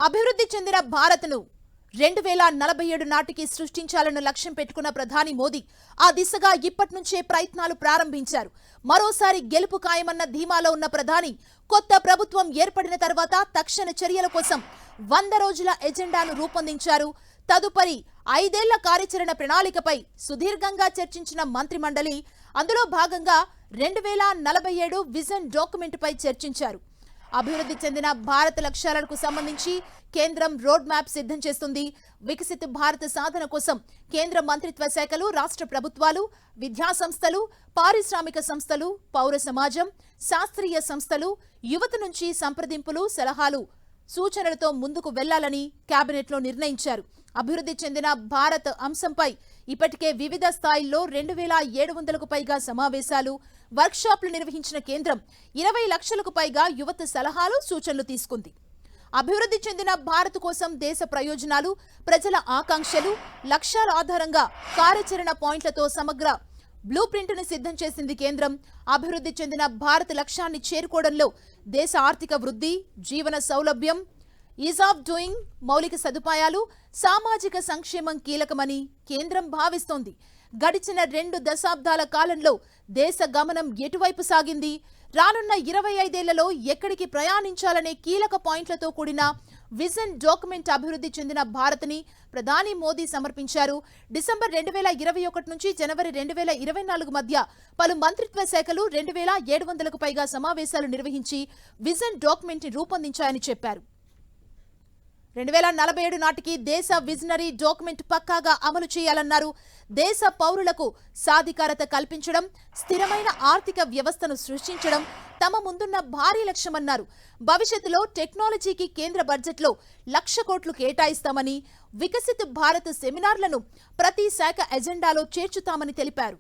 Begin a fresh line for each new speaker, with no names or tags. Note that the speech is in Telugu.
అభివృద్ధి చెందిన భారత్ను 2047 నాటికి సృష్టించాలని లక్ష్యం పెట్టుకున్న ప్రధాని మోదీ ఆ దిశగా ఇప్పటి నుంచే ప్రయత్నాలు ప్రారంభించారు. మరోసారి గెలుపు ఖాయమన్న ధీమాలో ఉన్న ప్రధాని కొత్త ప్రభుత్వం ఏర్పడిన తర్వాత తక్షణ చర్యల కోసం 100 రోజుల ఎజెండాను రూపొందించారు. తదుపరి 5 ఏళ్ల కార్యాచరణ ప్రణాళికపై సుదీర్ఘంగా చర్చించిన మంత్రి మండలి అందులో భాగంగా 2047 విజన్ డాక్యుమెంట్ పై చర్చించారు. అభివృద్ధి చెందిన భారత లక్ష్యాలకు సంబంధించి కేంద్రం రోడ్ మ్యాప్ సిద్ధం చేస్తుంది. వికసిత భారత సాధన కోసం కేంద్ర మంత్రిత్వ శాఖలు, రాష్ట్ర ప్రభుత్వాలు, విద్యా సంస్థలు, పారిశ్రామిక సంస్థలు, పౌర సమాజం, శాస్త్రీయ సంస్థలు, యువత నుంచి సంప్రదింపులు, సలహాలు, సూచనలతో ముందుకు వెళ్లాలని కేబినెట్లో నిర్ణయించారు. అభివృద్ధి చెందిన భారత్ అంశంపై ఇప్పటికే వివిధ స్థాయిల్లో 2700కు పైగా సమావేశాలు, వర్క్షాప్లు నిర్వహించిన కేంద్రం 20 లక్షలకు పైగా యువత సలహాలు, సూచనలు తీసుకుంది. అభివృద్ధి చెందిన భారత్ కోసం దేశ ప్రయోజనాలు, ప్రజల ఆకాంక్షలు, లక్ష్యాల ఆధారంగా కార్యాచరణ పాయింట్లతో సమగ్ర బ్లూ ప్రింట్ను సిద్ధం చేసింది కేంద్రం. అభివృద్ధి చెందిన భారత్ లక్ష్యాన్ని చేరుకోవడంలో దేశ ఆర్థిక వృద్ధి, జీవన సౌలభ్యం, ఈజ్ ఆఫ్ డూయింగ్, మౌలిక సదుపాయాలు, సామాజిక సంక్షేమం కీలకమని కేంద్రం భావిస్తోంది. గడిచిన 2 దశాబ్దాల కాలంలో దేశ గమనం ఎటువైపు సాగింది, రానున్న 25 ఏళ్లలో ఎక్కడికి ప్రయాణించాలనే కీలక పాయింట్లతో కూడిన విజన్ డాక్యుమెంట్ అభివృద్ధి చెందిన భారత్ని ప్రధాని మోదీ సమర్పించారు. డిసెంబర్ 2021 నుంచి జనవరి 2024 మధ్య పలు మంత్రిత్వ శాఖలు 2700కు పైగా సమావేశాలు నిర్వహించి విజన్ డాక్యుమెంట్ ని రూపొందించాయని చెప్పారు. 2047 నాటికి దేశ విజనరీ డాక్యుమెంట్ పక్కాగా అమలు చేయాలన్నారు. దేశ పౌరులకు సాధికారత కల్పించడం, స్థిరమైన ఆర్థిక వ్యవస్థను సృష్టించడం తమ ముందున్న భారీ లక్ష్యమన్నారు. భవిష్యత్తులో టెక్నాలజీకి కేంద్ర బడ్జెట్లో 1,00,000 కోట్లు కేటాయిస్తామని, వికసిత్ భారత్ సెమినార్లను ప్రతి శాఖ ఎజెండాలో చేర్చుతామని తెలిపారు.